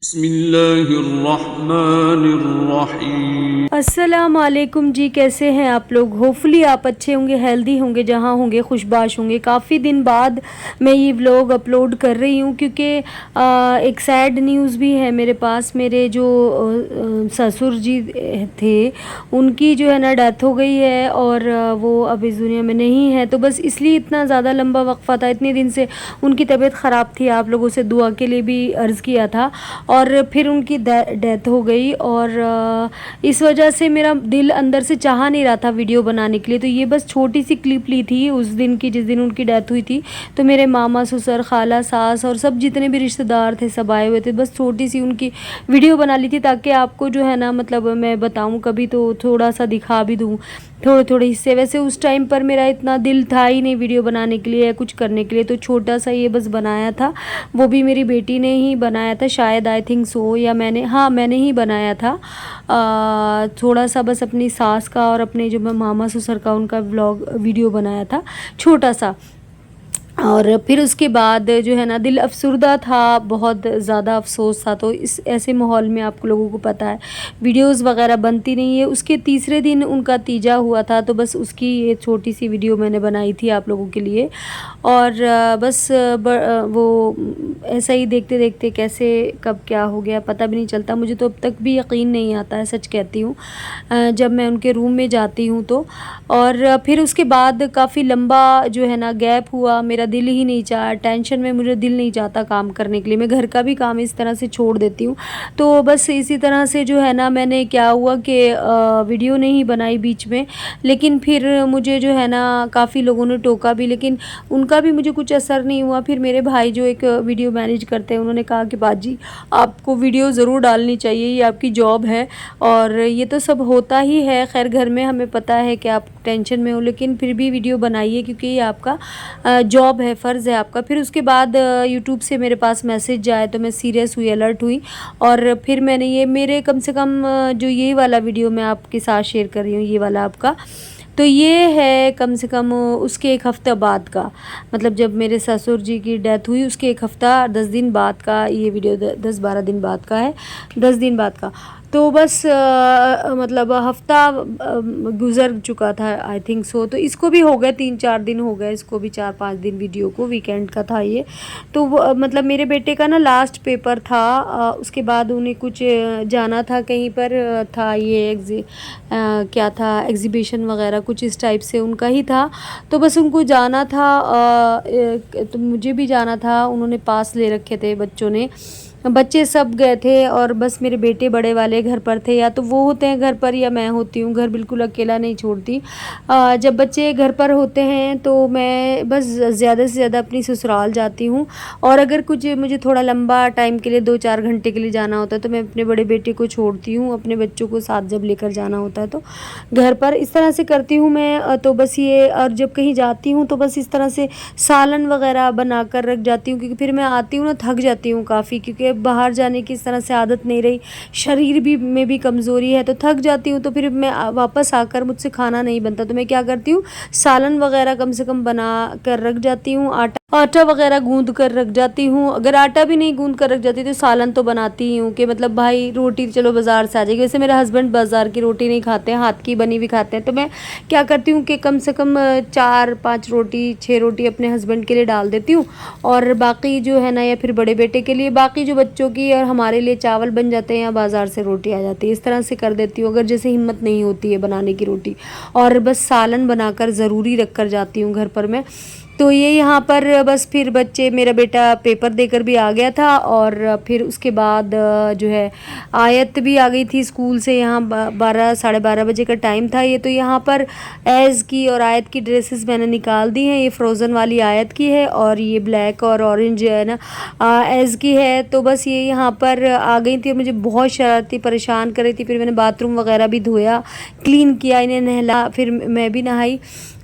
बिस्मिल्लाहिर्रहमानिर्रहीम। अस्सलाम वालेकुम जी, कैसे हैं आप लोग। होपफुली आप अच्छे होंगे, हेल्दी होंगे, जहाँ होंगे खुशबाश होंगे। काफ़ी दिन बाद मैं ये व्लॉग अपलोड कर रही हूँ क्योंकि एक सैड न्यूज़ भी है मेरे पास। मेरे जो ससुर जी थे, उनकी जो है ना डेथ हो गई है और वो अब इस दुनिया में नहीं है। तो बस इसलिए इतना ज़्यादा लंबा वक्फ़ा था, इतने दिन से उनकी तबीयत ख़राब थी। आप लोगों से दुआ के लिए भी अर्ज़ किया था और फिर उनकी डेथ हो गई और इस वजह से मेरा दिल अंदर से चाह नहीं रहा था वीडियो बनाने के लिए। तो ये बस छोटी सी क्लिप ली थी उस दिन की, जिस दिन उनकी डेथ हुई थी। तो मेरे मामा, ससुर, खाला, सास और सब जितने भी रिश्तेदार थे सब आए हुए थे। बस छोटी सी उनकी वीडियो बना ली थी ताकि आपको जो है ना, मतलब मैं बताऊँ कभी तो थोड़ा सा दिखा भी दूँ थोड़े थोड़े हिस्से। वैसे उस टाइम पर मेरा इतना दिल था ही नहीं वीडियो बनाने के लिए या कुछ करने के लिए, तो छोटा सा ये बस बनाया था। वो भी मेरी बेटी ने ही बनाया था शायद, आई थिंक सो, या मैंने ही बनाया था। थोड़ा सा बस अपनी सास का और अपने जो मैं मामा ससुर का उनका व्लॉग वीडियो बनाया था छोटा सा। और फिर उसके बाद जो है ना, दिल अफसुर्दा था, बहुत ज़्यादा अफसोस था। तो इस ऐसे माहौल में आप लोगों को पता है वीडियोस वगैरह बनती नहीं है। उसके तीसरे दिन उनका तीजा हुआ था, तो बस उसकी ये छोटी सी वीडियो मैंने बनाई थी आप लोगों के लिए। और वो ऐसा ही देखते देखते कैसे कब क्या हो गया पता भी नहीं चलता। मुझे तो अब तक भी यकीन नहीं आता है, सच कहती हूँ, जब मैं उनके रूम में जाती हूँ तो। और फिर उसके बाद काफ़ी लंबा जो है ना गैप हुआ। मेरा दिल ही नहीं चाहा, टेंशन में मुझे दिल नहीं चाहता काम करने के लिए। मैं घर का भी काम इस तरह से छोड़ देती हूँ। तो बस इसी तरह से जो है ना, मैंने क्या हुआ कि वीडियो नहीं बनाई बीच में। लेकिन फिर मुझे जो है ना काफ़ी लोगों ने टोका भी, लेकिन उनका भी मुझे कुछ असर नहीं हुआ। फिर मेरे भाई जो एक वीडियो मैनेज करते हैं, उन्होंने कहा कि बाजी आपको वीडियो ज़रूर डालनी चाहिए, ये आपकी जॉब है और ये तो सब होता ही है। खैर घर में हमें पता है कि आप टेंशन में हो, लेकिन फिर भी वीडियो बनाइए क्योंकि ये आपका जॉब है, फ़र्ज़ है आपका। फिर उसके बाद यूट्यूब से मेरे पास मैसेज आए तो मैं सीरियस हुई, अलर्ट हुई। और फिर मैंने ये मेरे कम से कम जो ये वाला वीडियो मैं आपके साथ शेयर कर रही हूँ, ये वाला आपका, तो ये है कम से कम उसके एक हफ़्ता बाद का। मतलब जब मेरे ससुर जी की डेथ हुई उसके एक हफ़्ता 10 दिन बाद का ये वीडियो, 10-12 दिन बाद का है, 10 दिन बाद का। तो बस मतलब हफ़्ता गुज़र चुका था, आई थिंक सो। तो इसको भी हो गए 3-4 दिन हो गए, इसको भी 4-5 दिन वीडियो को। वीकेंड का था ये। तो मतलब मेरे बेटे का ना लास्ट पेपर था, उसके बाद उन्हें कुछ जाना था कहीं पर, था ये क्या था, एग्ज़िबिशन वगैरह कुछ इस टाइप से उनका ही था। तो बस उनको जाना था, तो मुझे भी जाना था। उन्होंने पास ले रखे थे बच्चों ने, बच्चे सब गए थे और बस मेरे बेटे बड़े वाले घर पर थे। या तो वो होते हैं घर पर या मैं होती हूँ, घर बिल्कुल अकेला नहीं छोड़ती। जब बच्चे घर पर होते हैं तो मैं बस ज़्यादा से ज़्यादा अपनी ससुराल जाती हूँ। और अगर कुछ मुझे थोड़ा लंबा टाइम के लिए 2-4 घंटे के लिए जाना होता है तो मैं अपने बड़े बेटे को छोड़ती हूँ, अपने बच्चों को साथ जब लेकर जाना होता है तो घर पर इस तरह से करती हूँ मैं। तो बस ये, और जब कहीं जाती हूँ तो बस इस तरह से सालन वगैरह बना कर रख जाती हूँ, क्योंकि फिर मैं आती हूँ ना थक जाती हूँ काफ़ी, क्योंकि अब बाहर जाने की इस तरह से आदत नहीं रही, शरीर भी में भी कमज़ोरी है तो थक जाती हूँ। तो फिर मैं वापस आकर मुझसे खाना नहीं बनता, तो मैं क्या करती हूँ, सालन वगैरह कम से कम बना कर रख जाती हूँ। आटा वगैरह गूंद कर रख जाती हूँ। अगर आटा भी नहीं गूंद कर रख जाती तो सालन तो बनाती ही हूँ कि मतलब भाई रोटी चलो बाज़ार से आ जाएगी। वैसे मेरे हस्बैंड बाज़ार की रोटी नहीं खाते हैं, हाथ की बनी हुई खाते हैं। तो मैं क्या करती हूँ कि कम से कम 4-5 रोटी, 6 रोटी अपने हस्बैंड के लिए डाल देती हूँ और बाकी जो है ना, या फिर बड़े बेटे के लिए, बाकी जो बच्चों की और हमारे लिए चावल बन जाते हैं या बाज़ार से रोटी आ जाती है। इस तरह से कर देती हूँ अगर जैसे हिम्मत नहीं होती है बनाने की रोटी। और बस सालन बनाकर ज़रूरी रख कर जाती हूँ घर पर मैं। तो ये यहाँ पर बस फिर बच्चे, मेरा बेटा पेपर देकर भी आ गया था और फिर उसके बाद जो है आयत भी आ गई थी स्कूल से। यहाँ 12-12:30 बजे का टाइम था ये। तो यहाँ पर ऐज़ की और आयत की ड्रेसेस मैंने निकाल दी हैं। ये फ्रोज़न वाली आयत की है और ये ब्लैक और ऑरेंज है ना ऐज़ की है। तो बस ये यहाँ पर आ गई थी और मुझे बहुत शरारती परेशान कर रही थी। फिर मैंने बाथरूम वगैरह भी धोया, क्लीन किया, इन्हें नहला, फिर मैं भी नहाई।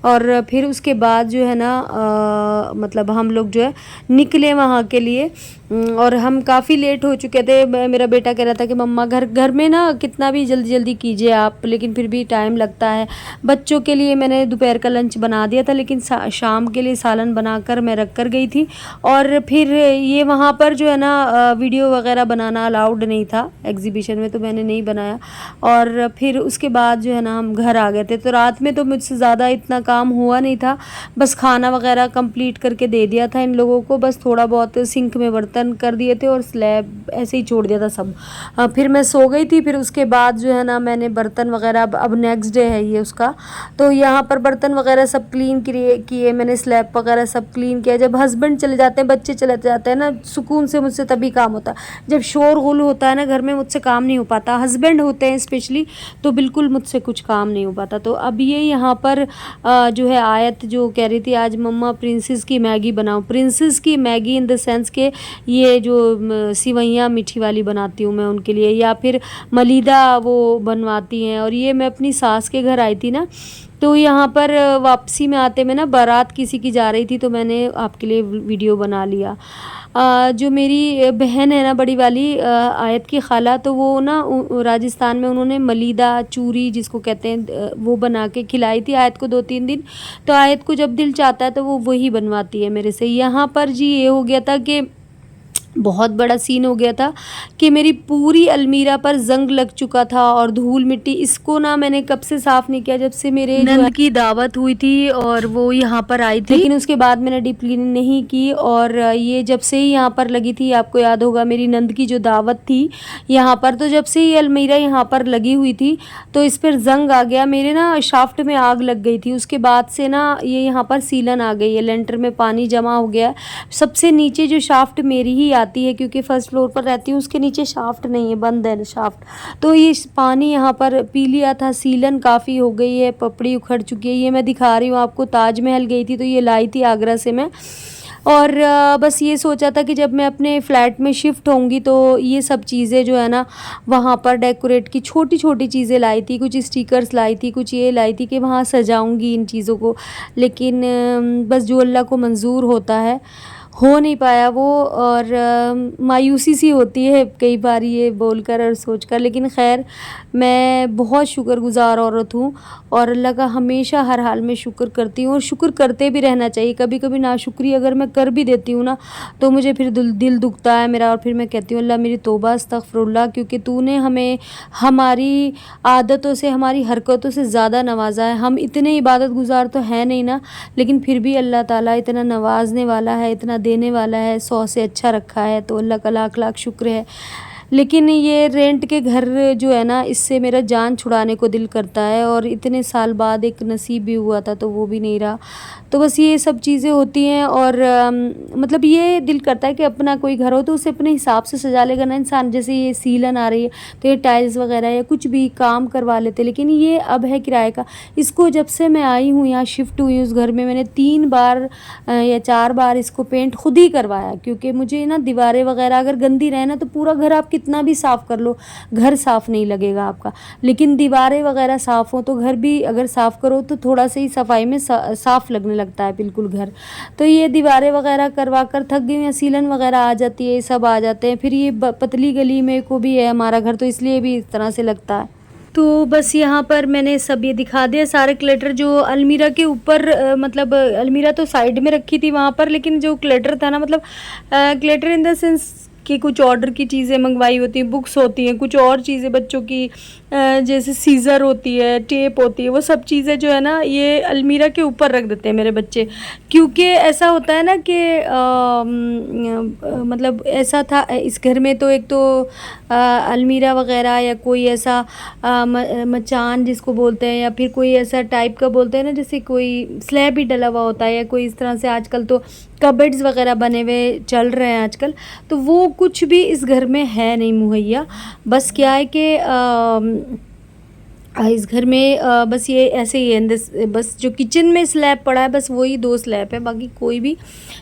और फिर उसके बाद जो है ना मतलब हम लोग जो है निकले वहाँ के लिए। और हम काफ़ी लेट हो चुके थे। मेरा बेटा कह रहा था कि मम्मा घर घर में ना कितना भी जल्दी जल्दी कीजिए आप, लेकिन फिर भी टाइम लगता है। बच्चों के लिए मैंने दोपहर का लंच बना दिया था, लेकिन शाम के लिए सालन बनाकर मैं रख कर गई थी। और फिर ये वहाँ पर जो है ना वीडियो वगैरह बनाना अलाउड नहीं था एग्जीबिशन में, तो मैंने नहीं बनाया। और फिर उसके बाद जो है ना हम घर आ गए थे। तो रात में तो मुझसे ज़्यादा इतना काम हुआ नहीं था, बस खाना वगैरह कंप्लीट करके दे दिया था इन लोगों को, बस थोड़ा बहुत सिंक में बर्तन कर दिए थे और स्लैब ऐसे ही छोड़ दिया था सब। फिर मैं सो गई थी। फिर उसके बाद जो है ना मैंने बर्तन वगैरह, अब नेक्स्ट डे है ये उसका, तो यहाँ पर बर्तन वगैरह सब क्लीन किए मैंने, स्लैब वगैरह सब क्लीन किया। जब हस्बैंड चले जाते हैं, बच्चे चले जाते हैं ना, सुकून से मुझसे तभी काम होता है। जब शोर गुल होता है ना घर में, मुझसे काम नहीं हो पाता। हस्बैंड होते हैं स्पेशली तो बिल्कुल मुझसे कुछ काम नहीं हो पाता। तो अब ये यहाँ पर जो है आयत जो कह रही थी आज मम्मा प्रिंसेस की मैगी बनाओ। प्रिंसेस की मैगी इन द सेंस के ये जो सिवैयाँ मीठी वाली बनाती हूँ मैं उनके लिए, या फिर मलीदा वो बनवाती हैं। और ये मैं अपनी सास के घर आई थी ना, तो यहाँ पर वापसी में आते में ना बारात किसी की जा रही थी, तो मैंने आपके लिए वीडियो बना लिया। जो मेरी बहन है ना बड़ी वाली आयत की खाला, तो वो ना राजस्थान में उन्होंने मलीदा चूरी जिसको कहते हैं वो बना के खिलाई थी आयत को 2-3 दिन। तो आयत को जब दिल चाहता है तो वो वही बनवाती है मेरे से। यहाँ पर जी ये हो गया था कि बहुत बड़ा सीन हो गया था कि मेरी पूरी अलमीरा पर जंग लग चुका था और धूल मिट्टी। इसको ना मैंने कब से साफ़ नहीं किया, जब से मेरे नंद की दावत हुई थी और वो यहाँ पर आई थी, लेकिन उसके बाद मैंने डीप क्लीनिंग नहीं की। और ये जब से ही यहाँ पर लगी थी, आपको याद होगा मेरी नंद की जो दावत थी यहाँ पर, तो जब से ये अलमीरा यहाँ पर लगी हुई थी तो इस पर जंग आ गया। मेरे ना शाफ्ट में आग लग गई थी, उसके बाद से ना ये यहाँ पर सीलन आ गई है, लेंटर में पानी जमा हो गया। सबसे नीचे जो शाफ्ट मेरी ही आती है, क्योंकि फर्स्ट फ्लोर पर रहती हूँ, उसके नीचे शाफ्ट नहीं है, बंद है शाफ्ट। तो ये पानी यहाँ पर पी लिया था, सीलन काफ़ी हो गई है, पपड़ी उखड़ चुकी है। ये मैं दिखा रही हूँ आपको, ताजमहल गई थी तो ये लाई थी आगरा से मैं। और बस ये सोचा था कि जब मैं अपने फ्लैट में शिफ्ट होंगी तो ये सब चीज़ें जो है ना वहाँ पर डेकोरेट की छोटी छोटी चीज़ें लाई थी, कुछ स्टिकर्स लाई थी, कुछ ये लाई थी कि वहाँ सजाऊंगी इन चीज़ों को। लेकिन बस जो अल्लाह को मंजूर होता है हो नहीं पाया वो। और मायूसी सी होती है कई बार ये बोलकर और सोचकर, लेकिन खैर मैं बहुत शुक्रगुज़ार औरत हूँ और अल्लाह का हमेशा हर हाल में शुक्र करती हूँ, और शुक्र करते भी रहना चाहिए। कभी कभी नाशुक्री अगर मैं कर भी देती हूँ ना तो मुझे फिर दिल दुखता है मेरा, और फिर मैं कहती हूँ अल्लाह मेरी तौबा अस्तगफिरुल्लाह, क्योंकि तूने हमें हमारी आदतों से, हमारी हरकतों से ज़्यादा नवाजा है। हम इतने इबादत गुजार तो हैं नहीं ना, लेकिन फिर भी अल्लाह ताला इतना नवाजने वाला है, इतना देने वाला है, 100 से अच्छा रखा है, तो अल्लाह का लाख लाख शुक्र है। लेकिन ये रेंट के घर जो है ना, इससे मेरा जान छुड़ाने को दिल करता है, और इतने साल बाद एक नसीब भी हुआ था तो वो भी नहीं रहा। तो बस ये सब चीज़ें होती हैं। और मतलब ये दिल करता है कि अपना कोई घर हो तो उसे अपने हिसाब से सजा लेगा ना इंसान। जैसे ये सीलन आ रही है तो ये टाइल्स वगैरह या कुछ भी काम करवा लेते, लेकिन ये अब है किराए का। इसको जब से मैं आई हूँ यहाँ शिफ्ट हुई उस घर में, मैंने 3 बार या 4 बार इसको पेंट खुद ही करवाया, क्योंकि मुझे ना दीवारें वगैरह अगर गंदी रहे ना तो पूरा घर आप कितना भी साफ़ कर लो घर साफ़ नहीं लगेगा आपका। लेकिन दीवारें वगैरह साफ़ हो तो घर भी अगर साफ़ करो तो थोड़ा सा ही सफाई में साफ़ लगने लगता है बिल्कुल घर। तो ये दीवारें वगैरह करवा कर थक गई हैं, सीलन वगैरह आ जाती है, सब आ जाते हैं। फिर ये पतली गली में को भी है हमारा घर, तो इसलिए भी इस तरह से लगता है। तो बस यहाँ पर मैंने सब ये दिखा दिया सारे क्लटर जो अलमीरा के ऊपर, मतलब अलमीरा तो साइड में रखी थी वहाँ पर, लेकिन जो क्लटर था ना, मतलब क्लटर इन द सेंस कि कुछ ऑर्डर की चीज़ें मंगवाई होती हैं, बुक्स होती हैं, कुछ और चीज़ें बच्चों की जैसे सीज़र होती है, टेप होती है, वो सब चीज़ें जो है ना ये अलमीरा के ऊपर रख देते हैं मेरे बच्चे। क्योंकि ऐसा होता है ना कि मतलब ऐसा था इस घर में, तो एक तो अलमीरा वगैरह या कोई ऐसा मचान जिसको बोलते हैं, या फिर कोई ऐसा टाइप का बोलते हैं ना, जैसे कोई स्लैब ही डला हुआ होता है, या कोई इस तरह से आजकल तो कबर्ड्स वगैरह बने हुए चल रहे हैं आजकल, तो वो कुछ भी इस घर में है नहीं मुहैया। बस क्या है कि इस घर में बस ये ऐसे ही है, बस जो किचन में स्लैब पड़ा है बस वही 2 स्लैब है, बाकी कोई भी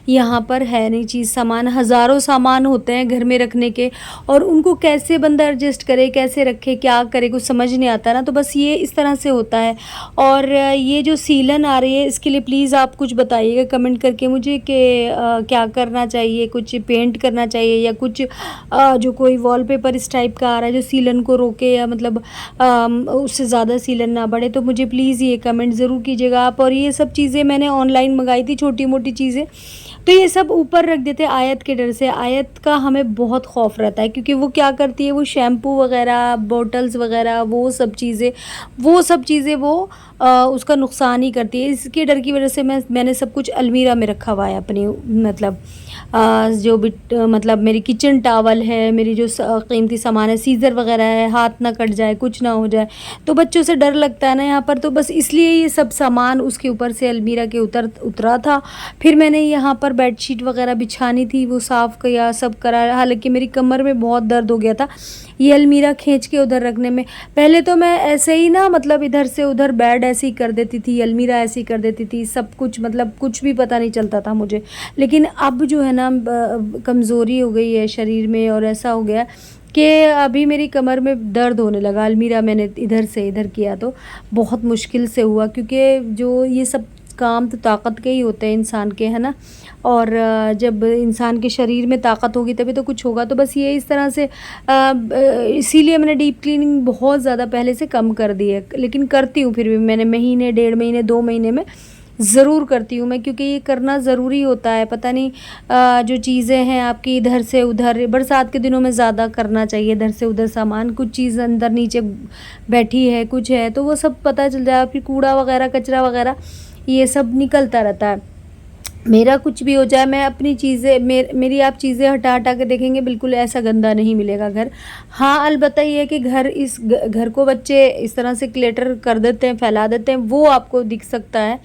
यहाँ पर है नहीं चीज़। सामान, हज़ारों सामान होते हैं घर में रखने के, और उनको कैसे बंदा एडजस्ट करे, कैसे रखे, क्या करे, कुछ समझ नहीं आता ना। तो बस ये इस तरह से होता है। और ये जो सीलन आ रही है इसके लिए प्लीज़ आप कुछ बताइएगा कमेंट करके मुझे कि क्या करना चाहिए, कुछ पेंट करना चाहिए या कुछ जो कोई वॉलपेपर इस टाइप का आ रहा है जो सीलन को रोके, या मतलब उससे ज़्यादा सीलन ना बढ़े। तो मुझे प्लीज़ ये कमेंट ज़रूर कीजिएगा आप। और ये सब चीज़ें मैंने ऑनलाइन मंगाई थी, छोटी मोटी चीज़ें, तो ये सब ऊपर रख देते हैं आयत के डर से। आयत का हमें बहुत खौफ रहता है क्योंकि वो क्या करती है, वो शैम्पू वगैरह, बॉटल्स वगैरह, वो सब चीज़ें वो उसका नुकसान ही करती है। इसके डर की वजह से मैंने सब कुछ अलमीरा में रखा हुआ है अपनी, मतलब जो भी मतलब मेरी किचन टावल है, मेरी जो कीमती सामान है, सीज़र वगैरह है, हाथ ना कट जाए, कुछ ना हो जाए, तो बच्चों से डर लगता है ना यहाँ पर। तो बस इसलिए ये सब सामान उसके ऊपर से अलमीरा के उतरा था। फिर मैंने यहाँ पर बेडशीट वगैरह बिछानी थी, वो साफ़ किया, सब करा। हालांकि मेरी कमर में बहुत दर्द हो गया था ये अलमीरा खींच के उधर रखने में। पहले तो मैं ऐसे ही ना, मतलब इधर से उधर बेड ऐसे ही कर देती थी, अलमीरा ऐसे ही कर देती थी, सब कुछ, मतलब कुछ भी पता नहीं चलता था मुझे। लेकिन अब जो है ना कमज़ोरी हो गई है शरीर में, और ऐसा हो गया कि अभी मेरी कमर में दर्द होने लगा। अलमीरा मैंने इधर से इधर किया तो बहुत मुश्किल से हुआ, क्योंकि जो ये सब काम तो ताकत के ही होते हैं इंसान के, है ना। और जब इंसान के शरीर में ताकत होगी तभी तो कुछ होगा। तो बस ये इस तरह से इसीलिए मैंने डीप क्लीनिंग बहुत ज़्यादा पहले से कम कर दी है, लेकिन करती हूँ फिर भी। मैंने महीने, 1.5 महीने, 2 महीने में ज़रूर करती हूँ मैं, क्योंकि ये करना ज़रूरी होता है। पता नहीं जो चीज़ें हैं आपकी इधर से उधर, बरसात के दिनों में ज़्यादा करना चाहिए, इधर से उधर सामान, कुछ चीज़ अंदर नीचे बैठी है, कुछ है तो वो सब पता चल जाए। फिर कूड़ा वगैरह, कचरा वगैरह, ये सब निकलता रहता है। मेरा कुछ भी हो जाए, मैं अपनी चीज़ें, मेरी आप चीज़ें हटा हटा के देखेंगे, बिल्कुल ऐसा गंदा नहीं मिलेगा घर। हाँ, अलबत्ता ये है कि घर को बच्चे इस तरह से क्लेटर कर देते हैं, फैला देते हैं, वो आपको दिख सकता है।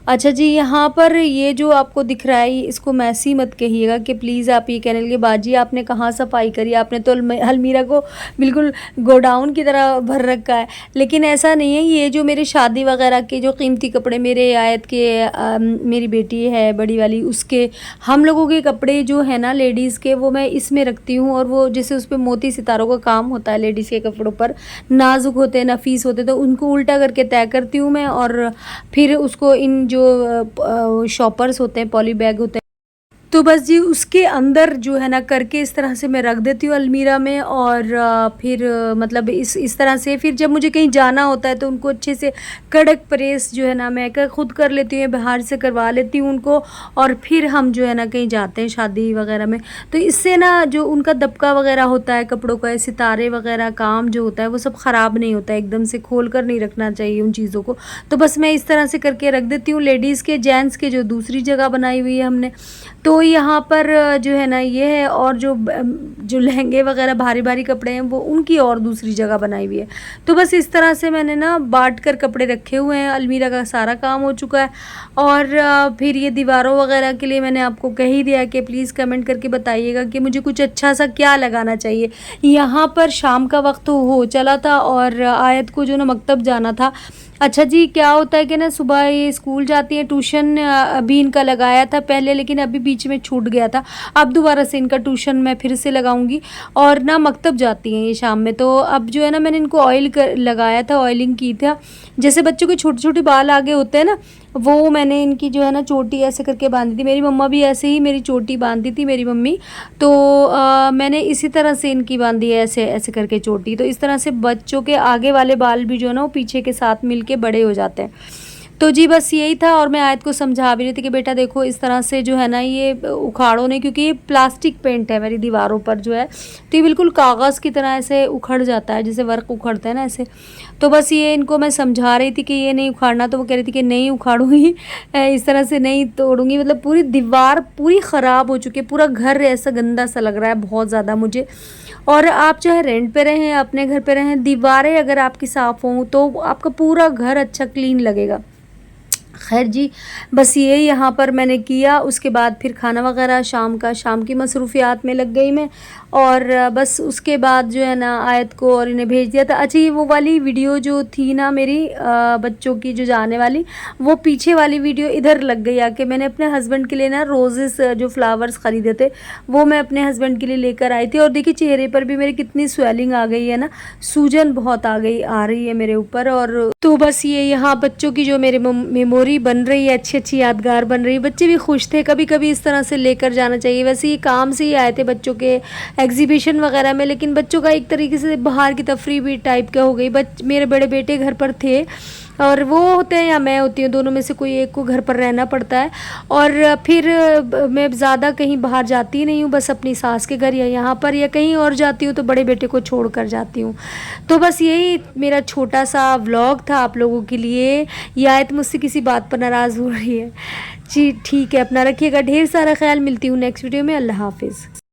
अच्छा जी, यहाँ पर ये जो आपको दिख रहा है इसको मैसी मत कहिएगा कि प्लीज़ आप ये कहने लगे बाजी आपने कहाँ सफाई करी, आपने तो अलमीरा को बिल्कुल गोडाउन की तरह भर रखा है। लेकिन ऐसा नहीं है। ये जो मेरे शादी वगैरह के जो कीमती कपड़े, मेरे आयत के मेरी बेटी है बड़ी वाली, उसके, हम लोगों के कपड़े जो है ना लेडीज़ के, वो मैं इसमें रखती हूँ। और वो जैसे उस पर मोती सितारों का काम होता है, लेडीज़ के कपड़ों पर नाजुक होते हैं, नफीस होते हैं, तो उनको उल्टा करके तय करती हूँ मैं। और फिर उसको इन जो शॉपर्स होते हैं, पॉली बैग होते हैं, तो बस जी उसके अंदर जो है ना करके इस तरह से मैं रख देती हूँ अलमीरा में। और फिर मतलब इस तरह से फिर जब मुझे कहीं जाना होता है तो उनको अच्छे से कड़क प्रेस जो है ना मैं खुद कर लेती हूँ, बाहर से करवा लेती हूँ उनको। और फिर हम जो है ना कहीं जाते हैं शादी वगैरह में, तो इससे ना जो उनका दबका वगैरह होता है कपड़ों का, सितारे वगैरह काम जो होता है वो सब ख़राब नहीं होता है, एकदम से खोल कर नहीं रखना चाहिए उन चीज़ों को। तो बस मैं इस तरह से करके रख देती हूँ। लेडीज़ के, जेंट्स के जो दूसरी जगह बनाई हुई है हमने, तो यहाँ पर जो है ना ये है। और जो लहंगे वगैरह भारी भारी कपड़े हैं वो उनकी और दूसरी जगह बनाई हुई है। तो बस इस तरह से मैंने ना बांट कर कपड़े रखे हुए हैं। अलमीरा का सारा काम हो चुका है। और फिर ये दीवारों वगैरह के लिए मैंने आपको कह ही दिया कि प्लीज़ कमेंट करके बताइएगा कि मुझे कुछ अच्छा सा क्या लगाना चाहिए। यहाँ पर शाम का वक्त हो चला था और आयत को जो ना मकतब जाना था। अच्छा जी, क्या होता है कि ना सुबह ये स्कूल जाती है, ट्यूशन अभी इनका लगाया था पहले, लेकिन अभी बीच में छूट गया था। अब दोबारा से इनका ट्यूशन मैं फिर से लगाऊंगी। और ना मकतब जाती हैं ये शाम में, तो अब जो है ना मैंने इनको लगाया था, ऑयलिंग की था। जैसे बच्चों के छोटे छोटे बाल आगे होते हैं ना, वो मैंने इनकी जो है ना चोटी ऐसे करके बांधी थी। मेरी मम्मा भी ऐसे ही मेरी चोटी बांधी थी, मेरी मम्मी। तो मैंने इसी तरह से इनकी बांधी है, ऐसे ऐसे करके चोटी। तो इस तरह से बच्चों के आगे वाले बाल भी जो है ना वो पीछे के साथ मिलके बड़े हो जाते हैं। तो जी बस यही था। और मैं आयत को समझा भी रही थी कि बेटा देखो इस तरह से जो है ना ये उखाड़ो नहीं, क्योंकि ये प्लास्टिक पेंट है मेरी दीवारों पर जो है, तो ये बिल्कुल कागज़ की तरह ऐसे उखड़ जाता है, जैसे वर्क उखड़ते हैं ना ऐसे। तो बस ये इनको मैं समझा रही थी कि ये नहीं उखाड़ना, तो वो कह रही थी कि नहीं उखाड़ूंगी, इस तरह से नहीं तोड़ूंगी। मतलब पूरी दीवार पूरी ख़राब हो चुकी है, पूरा घर ऐसा गंदा सा लग रहा है बहुत ज़्यादा मुझे। और आप चाहे रेंट पे रहें, अपने घर पे रहें, दीवारें अगर आपकी साफ़ हों तो आपका पूरा घर अच्छा क्लीन लगेगा। खैर जी, बस ये यहाँ पर मैंने किया। उसके बाद फिर खाना वगैरह शाम की मसरूफ़ियात में लग गई मैं। और बस उसके बाद जो है ना आयत को और इन्हें भेज दिया था। अच्छा, ये वो वाली वीडियो जो थी ना मेरी बच्चों की जो जाने वाली, वो पीछे वाली वीडियो इधर लग गई आके। मैंने अपने हस्बैंड के लिए ना रोजेस जो फ्लावर्स ख़रीदे थे वो मैं अपने हस्बैंड के लिए लेकर आई थी। और देखिए चेहरे पर भी मेरे कितनी स्वेलिंग आ गई है ना, सूजन बहुत आ रही है मेरे ऊपर। और तो बस ये यहाँ बच्चों की जो मेरे मेमोरी बन रही है, अच्छी अच्छी यादगार बन रही है। बच्चे भी खुश थे, कभी कभी इस तरह से लेकर जाना चाहिए। वैसे ये काम से ही आए थे बच्चों के एग्जीबिशन वगैरह में, लेकिन बच्चों का एक तरीके से बाहर की तफरी भी टाइप का हो गई। मेरे बड़े बेटे घर पर थे और वो होते हैं या मैं होती हूँ, दोनों में से कोई एक को घर पर रहना पड़ता है। और फिर मैं ज़्यादा कहीं बाहर जाती नहीं हूँ, बस अपनी सास के घर या यहाँ पर या कहीं और जाती हूँ तो बड़े बेटे को छोड़ कर जाती हूँ। तो बस यही मेरा छोटा सा व्लॉग था आप लोगों के लिए। ये आयत मुझसे किसी बात पर नाराज़ हो रही है जी। ठीक है, अपना रखिएगा ढेर सारा ख्याल। मिलती हूँ नेक्स्ट वीडियो में। अल्लाह हाफिज़।